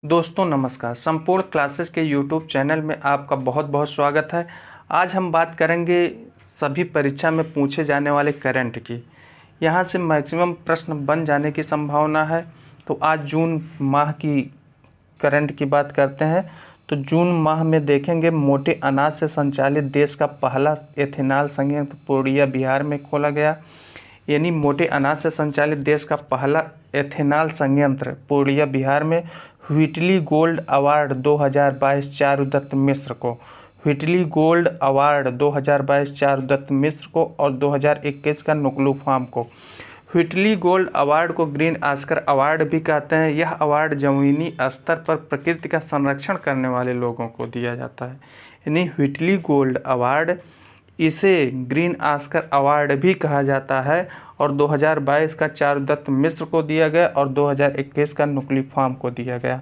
दोस्तों नमस्कार। संपूर्ण क्लासेस के यूट्यूब चैनल में आपका बहुत बहुत स्वागत है। आज हम बात करेंगे सभी परीक्षा में पूछे जाने वाले करंट की। यहाँ से मैक्सिमम प्रश्न बन जाने की संभावना है। तो आज जून माह की करंट की बात करते हैं। तो जून माह में देखेंगे मोटे अनाज से संचालित देश का पहला एथेनॉल संयंत्र पूर्णिया बिहार में खोला गया। यानी मोटे अनाज से संचालित देश का पहला एथेनॉल संयंत्र पूर्णिया बिहार में। व्हिटली गोल्ड अवार्ड 2022 चारुदत्त मिश्र को। व्हिटली गोल्ड अवार्ड 2022 चारुदत्त मिश्र को और 2021 का नुकलू फार्म को। व्हिटली गोल्ड अवार्ड को ग्रीन ऑस्कर अवार्ड भी कहते हैं। यह अवार्ड जमीनी स्तर पर प्रकृति का संरक्षण करने वाले लोगों को दिया जाता है। यानी व्हिटली गोल्ड अवार्ड, इसे ग्रीन ऑस्कर अवार्ड भी कहा जाता है। और 2022 का चारुदत्त मिश्र को दिया गया और 2021 का नुकली फार्म को दिया गया।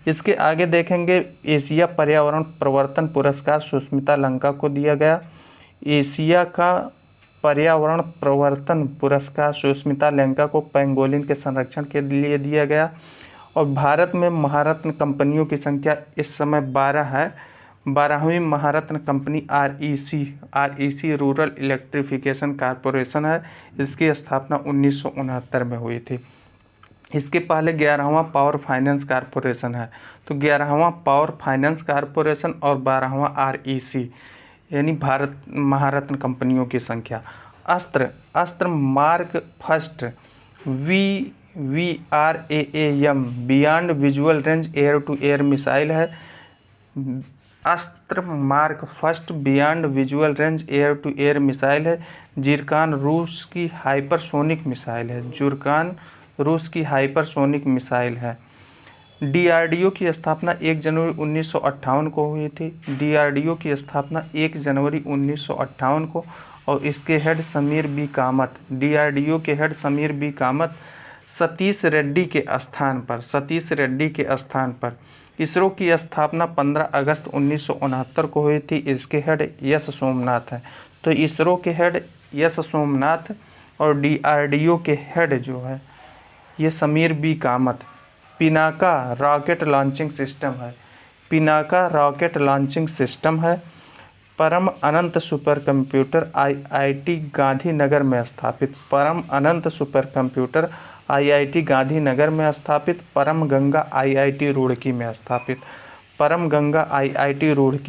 इसके आगे देखेंगे एशिया पर्यावरण प्रवर्तन पुरस्कार सुष्मिता लंका को दिया गया। एशिया का पर्यावरण प्रवर्तन पुरस्कार सुष्मिता लंका को पेंगोलिन के संरक्षण के लिए दिया गया। और भारत में महारत्न कंपनियों की संख्या इस समय 12 है। 12वीं Maharatna company REC rural electrification corporation है। इसकी स्थापना 1969 में हुई थी। इसके पहले 11वां पावर फाइनेंस कॉरपोरेशन है। तो 11वां पावर फाइनेंस कॉरपोरेशन और 12वां आरईसी, यानी भारत महारत्न कंपनियों की संख्या। Astra mark first VVRAAM beyond visual range air to air missile है। Astra mark first beyond visual range air to air missile है। जिरकान रूस की हाइपरसोनिक मिसाइल है। जुरकान रूस की हाइपरसोनिक मिसाइल है। डीआरडीओ की स्थापना 1 जनवरी 1958 को हुई थी। डीआरडीओ की स्थापना 1 जनवरी 1958 को। और इसके head Sameer B Kamat, DRDO के हेड समीर बी कामत सतीश रेड्डी के स्थान पर। इसरो की स्थापना 15 अगस्त 1969 को हुई थी। इसके हेड एस सोमनाथ हैं। तो इसरो के हेड एस सोमनाथ और डीआरडीओ के हेड जो है ये Sameer B Kamat. Pinaka rocket launching system है। Param Ananta super computer IIT Gandhinagar में स्थापित। परम गंगा आईआईटी रुड़की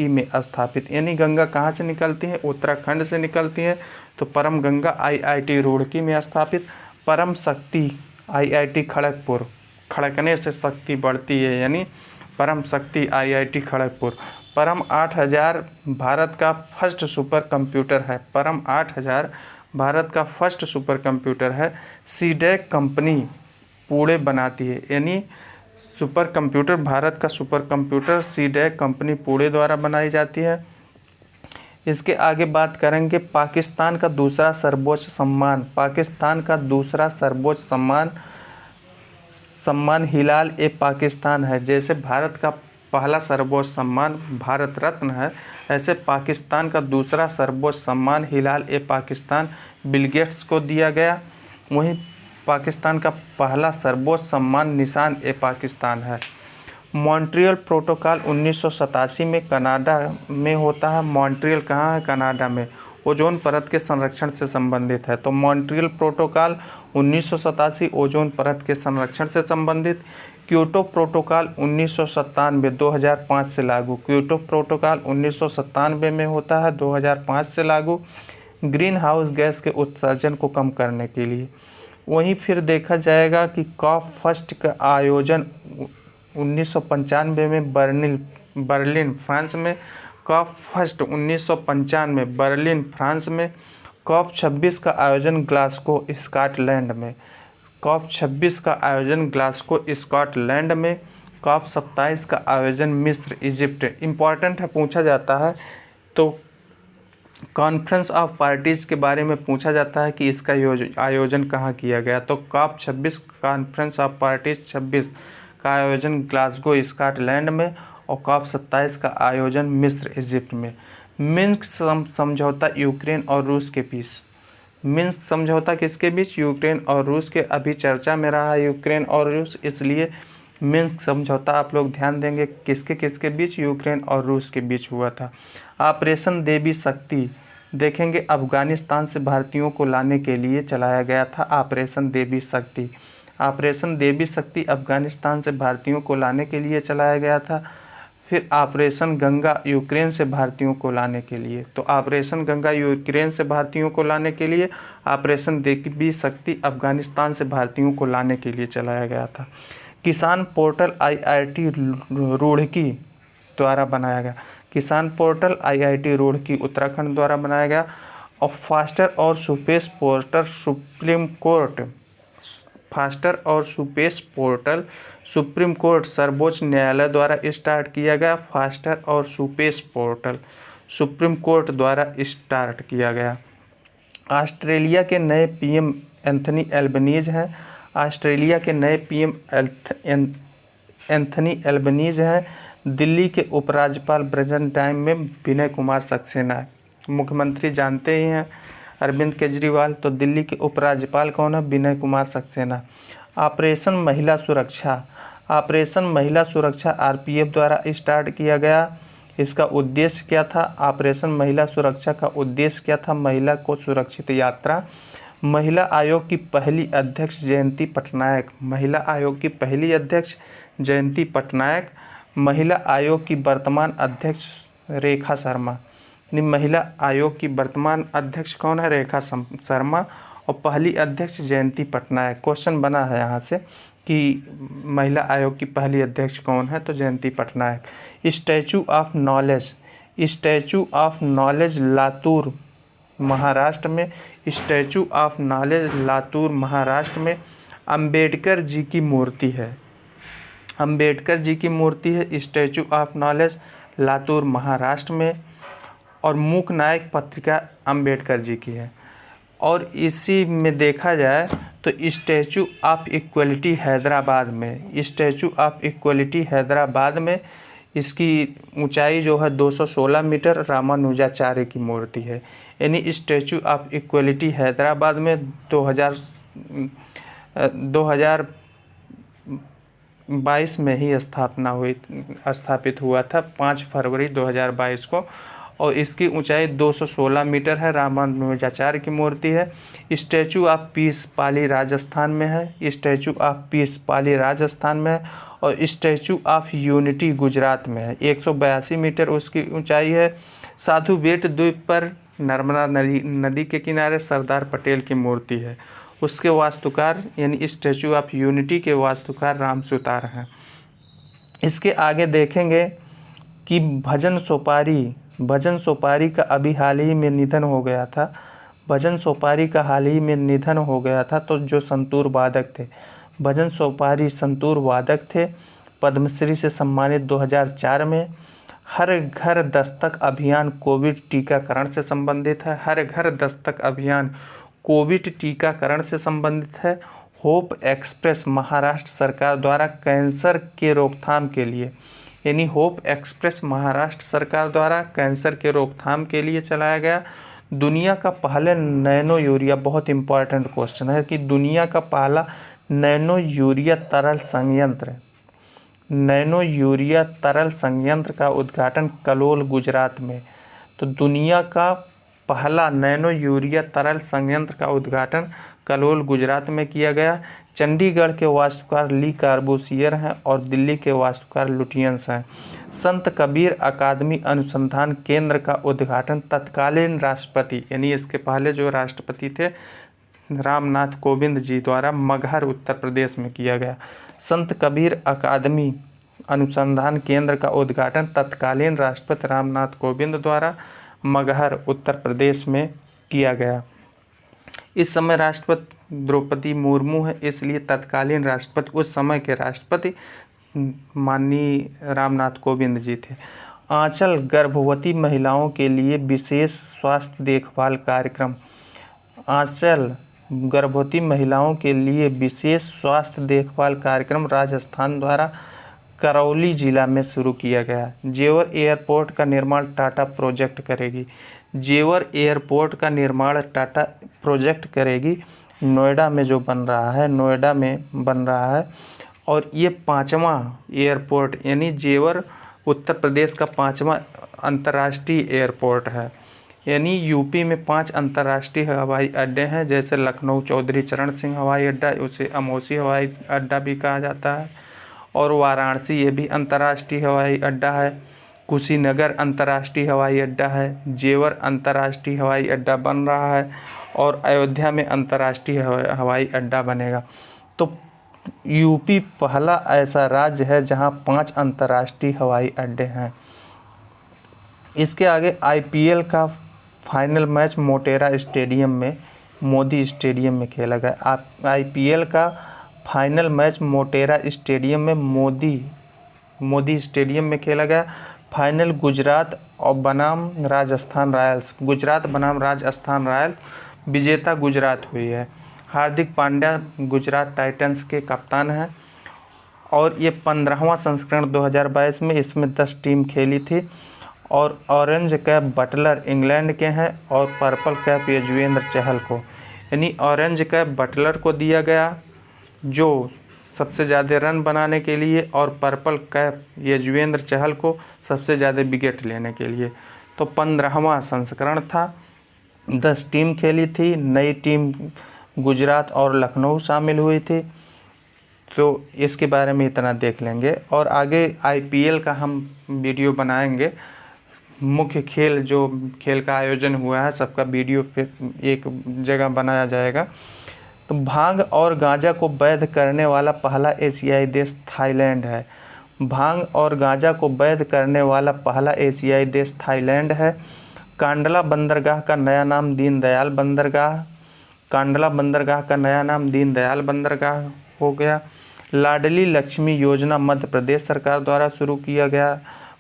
में स्थापित। यानी गंगा कहाँ से निकलती है? उत्तराखंड से निकलती है। तो परम गंगा आईआईटी रुड़की में स्थापित। परम शक्ति आईआईटी खड़गपुर, खड़कने से शक्ति बढ़ती है, यानी परम शक्ति आईआईटी खड़गपुर। परम 8000 भारत का फर्स्ट सुपर कंप्यूटर है। सीडेक कंपनी पुणे बनाती है। यानी सुपर कंप्यूटर, भारत का super computer CDAC company Pune द्वारा बनाई जाती है। इसके आगे बात करेंगे पाकिस्तान का दूसरा सर्वोच्च सम्मान हिलाल ए पाकिस्तान है। जैसे भारत का पहला सर्वोच्च सम्मान भारत रत्न है, ऐसे पाकिस्तान का दूसरा सर्वोच्च सम्मान हिलाल ए पाकिस्तान बिल गेट्स को दिया गया। वहीं पाकिस्तान का पहला सर्वोच्च सम्मान निशान ए पाकिस्तान है। मॉन्ट्रियल प्रोटोकॉल 1987 में कनाडा में होता है। मॉन्ट्रियल कहाँ है? कनाडा में। ओजोन परत के संरक्षण से संबंधित है। तो मॉन्ट्रियल प्रोटोकॉल 1987 ओजोन परत के संरक्षण से संबंधित। क्योटो प्रोटोकॉल 1997 2005 से लागू। क्योटो प्रोटोकॉल 1997 में होता है, 2005 से लागू, ग्रीन हाउस गैस के उत्सर्जन को कम करने के लिए। वहीं फिर देखा जाएगा कि कॉप फर्स्ट का आयोजन 1995 में बर्लिन फ्रांस में। कॉप फर्स्ट 1995 बर्लिन फ्रांस में। कॉप 26 का आयोजन ग्लासगो स्कॉटलैंड में। कॉप 26 का आयोजन ग्लासगो स्कॉटलैंड में। कॉप 27 का आयोजन मिस्र इजिप्ट। इम्पॉर्टेंट है, पूछा जाता है। तो कॉन्फ्रेंस ऑफ पार्टीज़ के बारे में पूछा जाता है कि इसका आयोजन कहाँ किया गया। तो कॉप 26 कॉन्फ्रेंस ऑफ पार्टीज 26 का आयोजन ग्लासगो स्कॉटलैंड में। और कॉप 27 का आयोजन मिस्र इजिप्ट में। मिन्स्क समझौता यूक्रेन और रूस के बीच। मिन्स्क समझौता किसके बीच? यूक्रेन और रूस के। अभी चर्चा में रहा है यूक्रेन और रूस, इसलिए मिन्स्क समझौता आप लोग ध्यान देंगे किसके किसके बीच, यूक्रेन और रूस के बीच हुआ था। ऑपरेशन देवी शक्ति देखेंगे अफगानिस्तान से भारतीयों को लाने के लिए चलाया गया था ऑपरेशन देवी शक्ति। ऑपरेशन देवी शक्ति अफगानिस्तान से भारतीयों को लाने के लिए चलाया गया था। फिर ऑपरेशन गंगा यूक्रेन से भारतीयों को लाने के लिए, तो ऑपरेशन गंगा यूक्रेन से भारतीयों को लाने के लिए, ऑपरेशन देवी शक्ति अफगानिस्तान से भारतीयों को लाने के लिए चलाया गया था। किसान पोर्टल आईआईटी रुड़की द्वारा बनाया गया, किसान पोर्टल आईआईटी रुड़की उत्तराखंड द्वारा बनाया गया। और फास्टर और सुपेश पोर्टल सुप्रीम कोर्ट, फास्टर और सुपेश पोर्टल सुप्रीम कोर्ट सर्वोच्च न्यायालय द्वारा स्टार्ट किया गया। फास्टर और सुपेश पोर्टल सुप्रीम कोर्ट द्वारा स्टार्ट किया गया। ऑस्ट्रेलिया के नए पीएम एंथनी एल्बनीज हैं। ऑस्ट्रेलिया के नए पीएम एंथनी एल्बनीज हैं। दिल्ली के उपराज्यपाल प्रेजेंट टाइम में विनय कुमार सक्सेना है। मुख्यमंत्री जानते ही हैं अरविंद केजरीवाल, तो दिल्ली के उपराज्यपाल कौन है, विनय कुमार सक्सेना। ऑपरेशन महिला सुरक्षा, ऑपरेशन महिला सुरक्षा आरपीएफ द्वारा स्टार्ट किया गया। इसका उद्देश्य क्या था, ऑपरेशन महिला सुरक्षा का उद्देश्य क्या था, महिला को सुरक्षित यात्रा। महिला आयोग की पहली अध्यक्ष जयंती पटनायक, महिला आयोग की पहली अध्यक्ष जयंती पटनायक। महिला आयोग की वर्तमान अध्यक्ष रेखा शर्मा, यानी महिला आयोग की वर्तमान अध्यक्ष कौन है, रेखा शर्मा, और पहली अध्यक्ष जयंती पटनायक। क्वेश्चन बना है यहाँ से कि महिला आयोग की पहली अध्यक्ष कौन है, तो Jayanti Patnaik. Statue of knowledge, statue of knowledge Latur Maharashtra में, statue of knowledge Latur Maharashtra में। अंबेडकर जी की मूर्ति है, अंबेडकर जी की मूर्ति है statue of knowledge Latur Maharashtra में। और मूक नायक पत्रिका अंबेडकर जी की है। और इसी में देखा जाए तो स्टैचू ऑफ इक्वलिटी हैदराबाद में, स्टैचू ऑफ इक्वलिटी हैदराबाद में इसकी ऊंचाई जो है 216 मीटर रामानुजाचार्य की मूर्ति है। यानी स्टैचू ऑफ इक्वलिटी हैदराबाद में 2022 में ही स्थापित हुआ था 5 फरवरी 2022 को। और इसकी ऊंचाई 216 मीटर है, रामानुजाचार्य की मूर्ति है। स्टैचू ऑफ पीस पाली राजस्थान में है, स्टैचू ऑफ पीस पाली राजस्थान में है। और स्टैचू ऑफ यूनिटी गुजरात में है, 182 मीटर उसकी ऊंचाई है। साधु बेट द्वीप पर नर्मदा नदी के किनारे सरदार पटेल की मूर्ति है, उसके वास्तुकार यानी स्टैचू ऑफ यूनिटी के वास्तुकार राम सुतार हैं। इसके आगे देखेंगे कि भजन सोपारी का अभी हाल ही में निधन हो गया था, भजन सोपारी का हाल ही में निधन हो गया था। तो जो संतूर वादक थे, भजन सोपारी संतूर वादक थे, पद्मश्री से सम्मानित 2004 में। हर घर दस्तक अभियान कोविड टीकाकरण से संबंधित है, हर घर दस्तक अभियान कोविड टीकाकरण से संबंधित है। होप एक्सप्रेस महाराष्ट्र सरकार द्वारा कैंसर के रोकथाम के लिए, यानी होप एक्सप्रेस महाराष्ट्र सरकार द्वारा कैंसर के रोकथाम के लिए चलाया गया। दुनिया का पहले नैनो यूरिया, बहुत इंपॉर्टेंट क्वेश्चन है कि दुनिया का पहला नैनो यूरिया तरल संयंत्र, नैनो यूरिया तरल संयंत्र का उद्घाटन कलोल गुजरात में। तो दुनिया का पहला नैनो यूरिया तरल संयंत्र का उद्घाटन कलोल गुजरात में किया गया। चंडीगढ़ के वास्तुकार ली कार्बोसियर हैं और दिल्ली के वास्तुकार लुटियंस हैं। संत कबीर अकादमी अनुसंधान केंद्र का उद्घाटन तत्कालीन राष्ट्रपति, यानी इसके पहले जो राष्ट्रपति थे रामनाथ कोविंद जी द्वारा मगहर उत्तर प्रदेश में किया गया। संत कबीर अकादमी अनुसंधान केंद्र का उद्घाटन तत्कालीन राष्ट्रपति रामनाथ कोविंद द्वारा मगहर उत्तर प्रदेश में किया गया। इस समय राष्ट्रपति द्रौपदी मुर्मू है, इसलिए तत्कालीन राष्ट्रपति उस समय के राष्ट्रपति माननीय रामनाथ कोविंद जी थे। आंचल गर्भवती महिलाओं के लिए विशेष स्वास्थ्य देखभाल कार्यक्रम, आंचल गर्भवती महिलाओं के लिए विशेष स्वास्थ्य देखभाल कार्यक्रम राजस्थान द्वारा करौली जिला में शुरू किया गया। जेवर एयरपोर्ट का निर्माण टाटा प्रोजेक्ट करेगी, जेवर एयरपोर्ट का निर्माण टाटा प्रोजेक्ट करेगी। नोएडा में जो बन रहा है, नोएडा में बन रहा है। और ये 5वां एयरपोर्ट यानी जेवर उत्तर प्रदेश का 5वां अंतर्राष्ट्रीय एयरपोर्ट है। यानी यूपी में 5 अंतर्राष्ट्रीय हवाई अड्डे हैं, जैसे लखनऊ चौधरी चरण सिंह हवाई अड्डा, उसे अमौसी हवाई अड्डा भी कहा जाता है, और वाराणसी ये भी अंतर्राष्ट्रीय हवाई अड्डा है। कुशीनगर अंतर्राष्ट्रीय हवाई अड्डा है, जेवर अंतर्राष्ट्रीय हवाई अड्डा बन रहा है, और अयोध्या में अंतर्राष्ट्रीय हवाई अड्डा बनेगा। तो यूपी पहला ऐसा राज्य है जहां 5 अंतर्राष्ट्रीय हवाई अड्डे हैं। इसके आगे आईपीएल का फाइनल मैच मोटेरा स्टेडियम में, मोदी स्टेडियम में खेला गया। आईपीएल का फाइनल मैच मोटेरा स्टेडियम में मोदी स्टेडियम में खेला गया। फाइनल गुजरात और बनाम राजस्थान रॉयल्स, गुजरात बनाम राजस्थान रॉयल, विजेता गुजरात हुई है। हार्दिक पांड्या गुजरात टाइटंस के कप्तान हैं, और ये 15वां संस्करण 2022 में, इसमें 10 टीम खेली थी। और ऑरेंज कैप बटलर इंग्लैंड के हैं, और पर्पल कैप युजवेंद्र चहल को, यानी ऑरेंज कैप बटलर को दिया गया जो सबसे ज़्यादा रन बनाने के लिए, और पर्पल कैप युजवेंद्र चहल को सबसे ज़्यादा विकेट लेने के लिए। तो 15वां संस्करण था, 10 टीम खेली थी, नई टीम गुजरात और लखनऊ शामिल हुई थी। तो इसके बारे में इतना देख लेंगे, और आगे आईपीएल का हम वीडियो बनाएंगे। मुख्य खेल जो खेल का आयोजन हुआ है सबका वीडियो फिर एक जगह बनाया जाएगा। तो भांग और गांजा को वैध करने वाला पहला एशियाई देश थाईलैंड है। भांग और गांजा को वैध करने वाला पहला एशियाई देश थाईलैंड है। कांडला बंदरगाह का नया नाम दीनदयाल बंदरगाह, कांडला बंदरगाह का नया नाम दीनदयाल बंदरगाह हो गया। लाडली लक्ष्मी योजना मध्य प्रदेश सरकार द्वारा शुरू किया गया।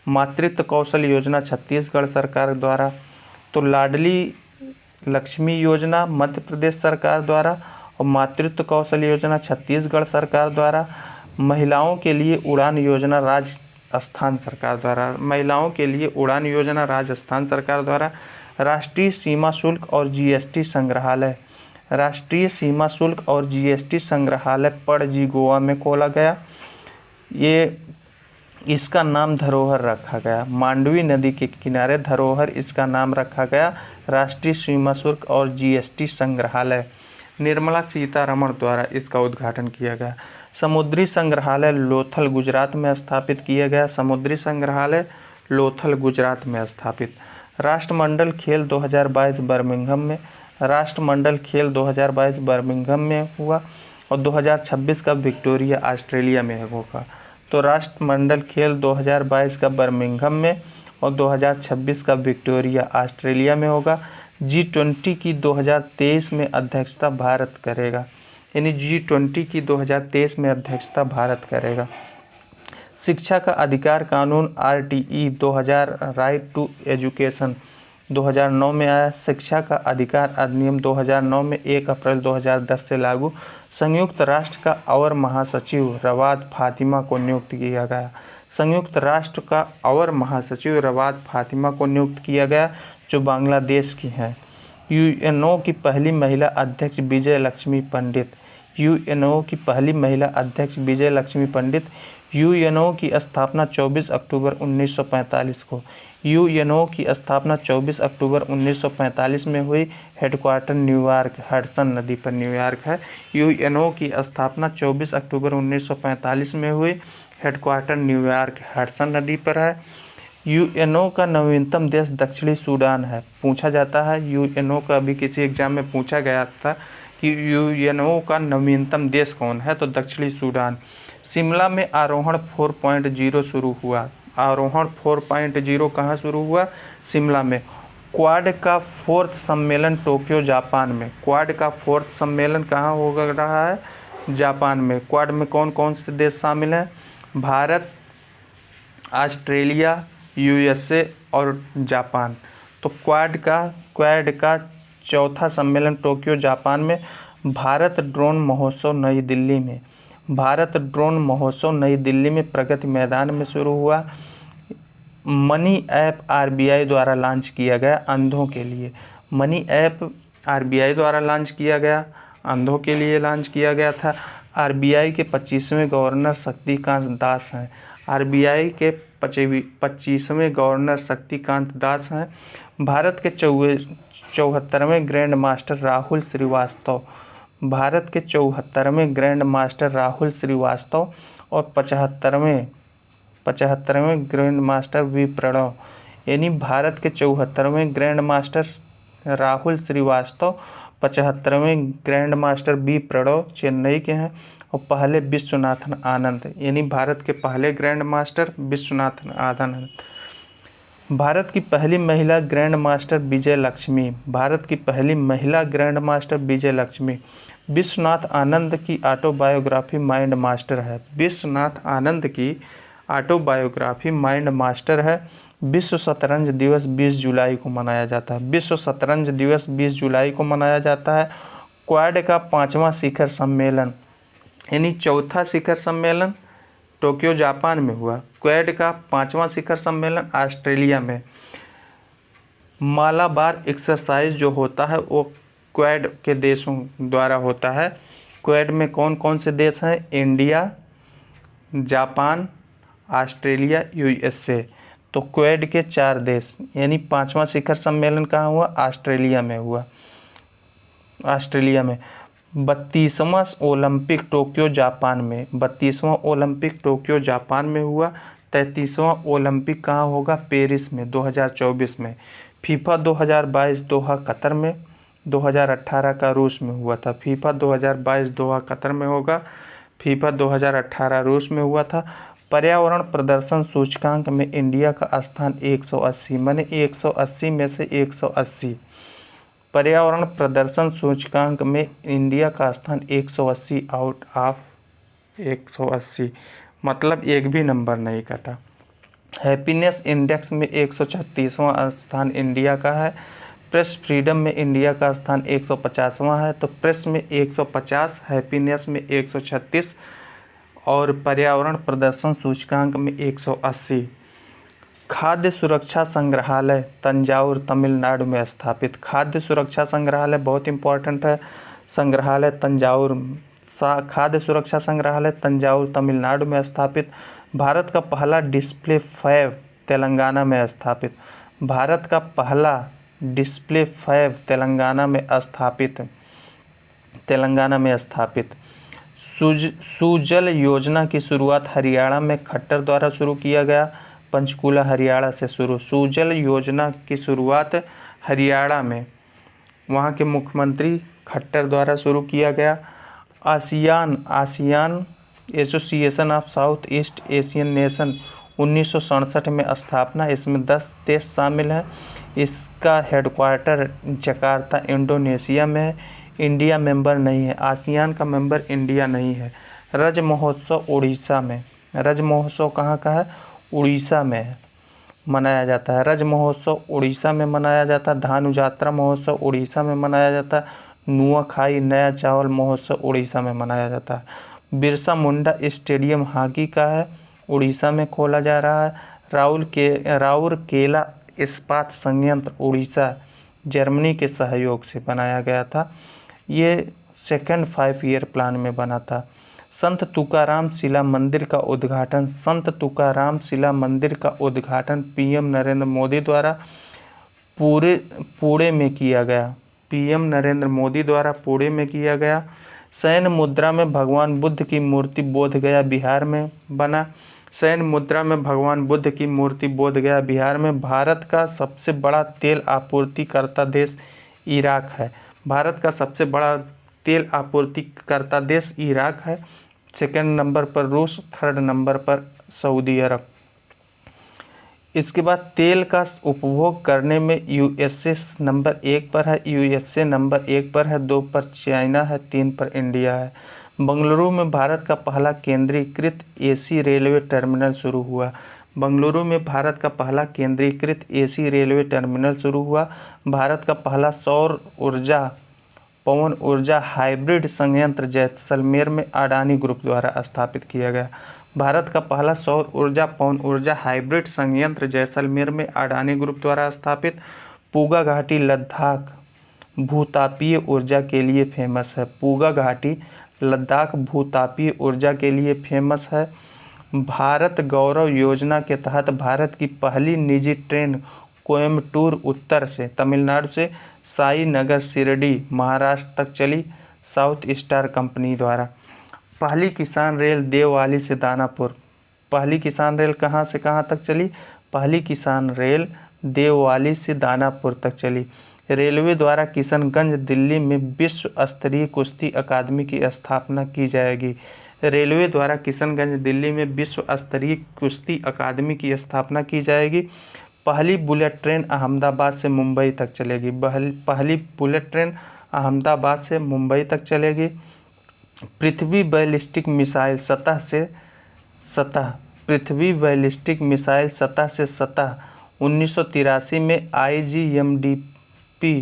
मातृत्व कौशल योजना छत्तीसगढ़ सरकार द्वारा। तो लाडली लक्ष्मी योजना मध्य प्रदेश सरकार द्वारा, और मातृत्व कौशल योजना छत्तीसगढ़ सरकार द्वारा। महिलाओं के लिए उड़ान योजना राजस्थान सरकार द्वारा, महिलाओं के लिए उड़ान योजना राजस्थान सरकार द्वारा। राष्ट्रीय सीमा शुल्क और जीएसटी संग्रहालय, राष्ट्रीय सीमा शुल्क और जीएसटी संग्रहालय पणजी गोवा में खोला गया। ये इसका नाम धरोहर रखा गया, मांडवी नदी के किनारे धरोहर इसका नाम रखा गया, राष्ट्रीय सीमा शुल्क और जीएसटी संग्रहालय। निर्मला सीतारमण द्वारा इसका उद्घाटन किया गया। समुद्री संग्रहालय लोथल गुजरात में स्थापित किया गया, समुद्री संग्रहालय लोथल गुजरात में स्थापित। राष्ट्रमंडल खेल 2022 बर्मिंघम में, राष्ट्रमंडल खेल 2022 बर्मिंघम में हुआ, और 2026 का विक्टोरिया ऑस्ट्रेलिया में होगा। तो राष्ट्रमंडल खेल 2022 का बर्मिंघम में, और 2026 का विक्टोरिया ऑस्ट्रेलिया में होगा। G20 की 2023 में अध्यक्षता भारत करेगा, यानी G20 की 2023 में अध्यक्षता भारत करेगा। शिक्षा का अधिकार कानून RTE 2000 राइट टू एजुकेशन 2009 में आया। शिक्षा का अधिकार अधिनियम 2009 में 1 अप्रैल 2010 से लागू। संयुक्त राष्ट्र का अवर महासचिव रवाद फातिमा को नियुक्त किया गया, संयुक्त राष्ट्र का अवर महासचिव रवाद फातिमा को नियुक्त किया गया, जो बांग्लादेश की हैं। यूएनओ की पहली महिला अध्यक्ष विजय लक्ष्मी पंडित, यूएनओ की पहली महिला अध्यक्ष विजय लक्ष्मी पंडित। यूएनओ की स्थापना 24 अक्टूबर 1945 को, यूएनओ की स्थापना 24 अक्टूबर 1945 में हुई। हेडक्वार्टर न्यूयॉर्क, हडसन नदी पर न्यूयॉर्क है। यूएनओ की स्थापना 24 अक्टूबर 1945 में हुई। हेडक्वार्टर न्यूयॉर्क, हडसन नदी पर है। यूएनओ का नवीनतम देश दक्षिणी सूडान है। पूछा जाता है, यूएनओ का अभी किसी एग्जाम में पूछा गया था कि यूएनओ का नवीनतम देश कौन है, तो दक्षिणी सूडान। शिमला में आरोहण 4.0 शुरू हुआ। आरोहण 4.0 कहाँ शुरू हुआ? शिमला में। क्वाड का 4th सम्मेलन टोक्यो जापान में, क्वाड का 4th सम्मेलन कहाँ हो रहा है? जापान में। क्वाड में कौन कौन से देश शामिल हैं? भारत, ऑस्ट्रेलिया, यूएसए और जापान। तो क्वाड का 4था सम्मेलन टोक्यो जापान में। भारत ड्रोन महोत्सव नई दिल्ली में, भारत ड्रोन महोत्सव नई दिल्ली में प्रगति मैदान में शुरू हुआ। मनी ऐप आरबीआई द्वारा लॉन्च किया गया अंधों के लिए, मनी ऐप आरबीआई द्वारा लॉन्च किया गया, अंधों के लिए लॉन्च किया गया था। आरबीआई के 25वें गवर्नर शक्तिकांत दास हैं। आरबीआई के 25वें गवर्नर शक्तिकांत दास हैं। भारत के 74वें ग्रैंड मास्टर राहुल श्रीवास्तव। भारत के 74वें ग्रैंड मास्टर राहुल श्रीवास्तव और 75वें ग्रैंड मास्टर वी प्रणव। यानी भारत के 74वें ग्रैंड मास्टर राहुल श्रीवास्तव, 75वें grand master B Pranav Chennai के हैं और पहले विश्वनाथन आनंद, यानी भारत के पहले ग्रैंड मास्टर विश्वनाथन आनंद। भारत की पहली महिला ग्रैंड मास्टर विजय लक्ष्मी। भारत की पहली महिला ग्रैंड मास्टर विजय लक्ष्मी। विश्वनाथ आनंद की ऑटोबायोग्राफी माइंड मास्टर है। विश्वनाथ आनंद की ऑटोबायोग्राफी माइंड मास्टर है। विश्व शतरंज दिवस 20 जुलाई को मनाया जाता है। विश्व शतरंज दिवस 20 जुलाई को मनाया जाता है। क्वाड का 5वां शिखर सम्मेलन यानी चौथा शिखर सम्मेलन टोक्यो जापान में हुआ। क्वाड का 5वां शिखर सम्मेलन ऑस्ट्रेलिया में। मालाबार एक्सरसाइज जो होता है वो क्वाड के देशों द्वारा होता है। क्वाड में कौन कौन से देश हैं? India, Japan, Australia, USA. तो क्वाड के 4 देश, यानी 5वां शिखर सम्मेलन कहाँ हुआ? ऑस्ट्रेलिया में हुआ। ऑस्ट्रेलिया में 32वां ओलंपिक टोक्यो जापान में। 32वां ओलंपिक टोक्यो जापान में हुआ। 33वां ओलंपिक कहाँ होगा? पेरिस में 2024 में। फीफा 2022 दोहा कतर में। 2018 का रूस में हुआ था। फीफा 2022 दोहा कतर में होगा। फीफा 2018 रूस में हुआ था। पर्यावरण प्रदर्शन सूचकांक में इंडिया का स्थान 180, माने 180 में से 180। पर्यावरण प्रदर्शन सूचकांक में इंडिया का स्थान 180 आउट ऑफ 180, मतलब एक भी नंबर नहीं कटा। हैप्पीनेस इंडेक्स में 136वां स्थान इंडिया का है। प्रेस फ्रीडम में इंडिया का स्थान 150वां है। तो प्रेस में 150, हैप्पीनेस में 136 और पर्यावरण प्रदर्शन सूचकांक में 180। खाद्य सुरक्षा संग्रहालय तंजावुर तमिलनाडु में स्थापित। खाद्य सुरक्षा संग्रहालय बहुत इंपॉर्टेंट है। संग्रहालय तंजावुर, खाद्य सुरक्षा संग्रहालय तंजावुर तमिलनाडु में स्थापित। भारत का पहला डिस्प्ले फैब तेलंगाना में स्थापित। भारत का पहला डिस्प्ले फैब तेलंगाना में स्थापित। सुजल योजना की शुरुआत हरियाणा में खट्टर द्वारा शुरू किया गया। पंचकूला हरियाणा से शुरू। सुजल योजना की शुरुआत हरियाणा में, वहाँ के मुख्यमंत्री खट्टर द्वारा शुरू किया गया। ASEAN association of south east Asian nation 1967 में स्थापना। इसमें 10 देश शामिल हैं। इसका हेडक्वार्टर जकार्ता इंडोनेशिया में है। इंडिया मेंबर नहीं है। आसियान का मेंबर इंडिया नहीं है। रज महोत्सव उड़ीसा में। रज महोत्सव कहाँ का है? उड़ीसा में है, मनाया जाता है। रज महोत्सव उड़ीसा में मनाया जाता है। धानु यात्रा महोत्सव उड़ीसा में मनाया जाता है। नुआखाई नया चावल महोत्सव उड़ीसा में मनाया जाता है। बिरसा मुंडा स्टेडियम हॉकी का है, उड़ीसा में खोला जा रहा है। राउरकेला इस्पात संयंत्र उड़ीसा, जर्मनी के सहयोग से बनाया गया था। ये सेकंड 5 ईयर प्लान में बना था। संत तुकाराम शिला मंदिर का उद्घाटन। संत तुकाराम शिला मंदिर का उद्घाटन पीएम नरेंद्र मोदी द्वारा पुणे में किया गया। पीएम नरेंद्र मोदी द्वारा पुणे में किया गया। शयन मुद्रा में भगवान बुद्ध की मूर्ति बोधगया बिहार में बना। शयन मुद्रा में भगवान बुद्ध की मूर्ति बोधगया बिहार में। भारत का सबसे बड़ा तेल आपूर्तिकर्ता देश इराक है। भारत का सबसे बड़ा तेल आपूर्तिकर्ता देश इराक है। सेकंड नंबर पर रूस, थर्ड नंबर पर सऊदी अरब। इसके बाद तेल का उपभोग करने में यूएसए नंबर 1 पर है। यूएसए नंबर 1 पर है, 2 पर चाइना है, 3 पर इंडिया है। बंगलुरु में भारत का पहला केंद्रीकृत एसी रेलवे टर्मिनल शुरू हुआ। बंगलुरु में भारत का पहला केंद्रीकृत एसी रेलवे टर्मिनल शुरू हुआ। भारत का पहला सौर ऊर्जा पवन ऊर्जा हाइब्रिड संयंत्र जैसलमेर में अडानी ग्रुप द्वारा स्थापित किया गया। भारत का पहला सौर ऊर्जा पवन ऊर्जा हाइब्रिड संयंत्र जैसलमेर में अडानी ग्रुप द्वारा स्थापित। पूगा घाटी लद्दाख भूतापीय ऊर्जा के लिए फेमस है। पूगा घाटी लद्दाख भूतापीय ऊर्जा के लिए फेमस है। भारत गौरव योजना के तहत भारत की पहली निजी ट्रेन कोयम्बटूर उत्तर से तमिलनाडु से साईनगर शिरडी महाराष्ट्र तक चली, साउथ स्टार कंपनी द्वारा। पहली किसान रेल देववाली से दानापुर। पहली किसान रेल कहाँ से कहाँ तक चली? पहली किसान रेल देववाली से दानापुर तक चली। रेलवे द्वारा किशनगंज दिल्ली में विश्व स्तरीय कुश्ती अकादमी की स्थापना की जाएगी। रेलवे द्वारा किशनगंज दिल्ली में विश्व स्तरीय कुश्ती अकादमी की स्थापना की जाएगी। पहली बुलेट ट्रेन अहमदाबाद से मुंबई तक चलेगी। पहली बुलेट ट्रेन अहमदाबाद से मुंबई तक चलेगी। पृथ्वी बैलिस्टिक मिसाइल सतह से सतह पृथ्वी बैलिस्टिक मिसाइल सतह से सतह 1983 में IGMDP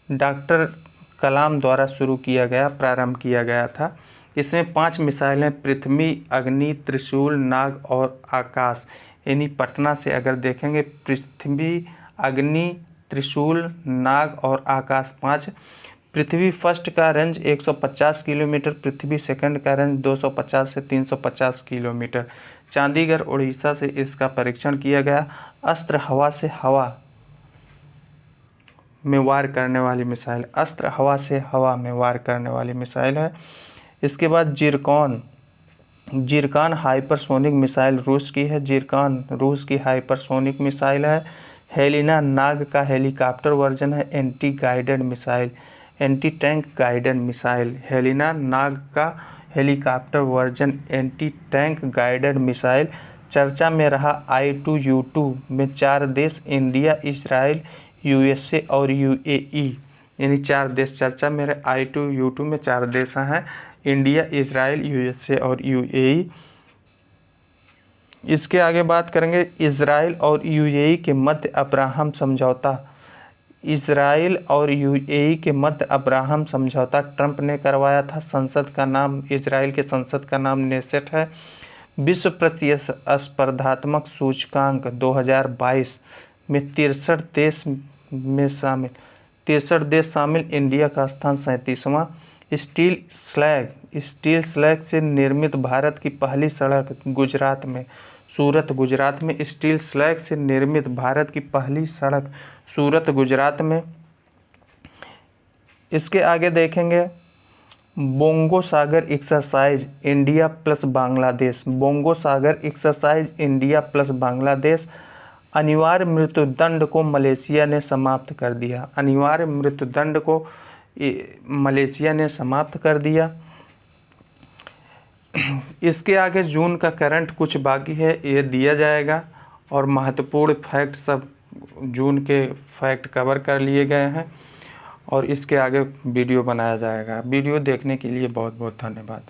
डॉक्टर कलाम द्वारा प्रारंभ किया गया था। इसमें 5 मिसाइलें पृथ्वी, अग्नि, त्रिशूल, नाग और आकाश। यानी पटना से अगर देखेंगे पृथ्वी, अग्नि, त्रिशूल, नाग और आकाश 5। पृथ्वी फर्स्ट का रेंज 150 किलोमीटर, पृथ्वी सेकंड का रेंज 250 से 350 किलोमीटर। चंडीगढ़ उड़ीसा से इसका परीक्षण किया गया। अस्त्र हवा से हवा में वार करने वाली मिसाइल, अस्त्र हवा से हवा में वार करने वाली मिसाइल है। इसके बाद जिरकान हाइपरसोनिक मिसाइल रूस की है। जिरकान रूस की हाइपरसोनिक मिसाइल है। हेलिना नाग का हेलीकॉप्टर वर्जन है। Anti guided missile, anti tank guided missile. Helina Nag का helicopter version anti tank guided missile. चर्चा में रहा I2U2 में 4 देश इंडिया, इजराइल, USA और UAE, यानी 4 देश चर्चा में रहे। I2U2 में 4 देश हैं, इंडिया, इजराइल, USA और UAE। इसके आगे बात करेंगे इजराइल और UAE के मध्य अब्राहम समझौता। इजराइल और UAE के मध्य अब्राहम समझौता ट्रंप ने करवाया था। संसद का नाम, इजराइल के संसद का नाम नेसेट है। विश्व प्रतिस्पर्धात्मक सूचकांक 2022 में 63 देश शामिल। इंडिया का स्थान 37वां। स्टील स्लैग से निर्मित भारत की पहली सड़क गुजरात में, सूरत गुजरात में। स्टील स्लैग से निर्मित भारत की पहली सड़क सूरत गुजरात में। इसके आगे देखेंगे Bongo Sagar exercise India plus Bangladesh. Bongo Sagar exercise India plus Bangladesh. अनिवार्य मृत्युदंड को मलेशिया ने समाप्त कर दिया। अनिवार्य मृत्युदंड को मलेशिया ने समाप्त कर दिया। इसके आगे जून का करंट कुछ बाकी है, ये दिया जाएगा और महत्वपूर्ण फैक्ट सब जून के फैक्ट कवर कर लिए गए हैं और इसके आगे वीडियो बनाया जाएगा। वीडियो देखने के लिए बहुत बहुत धन्यवाद।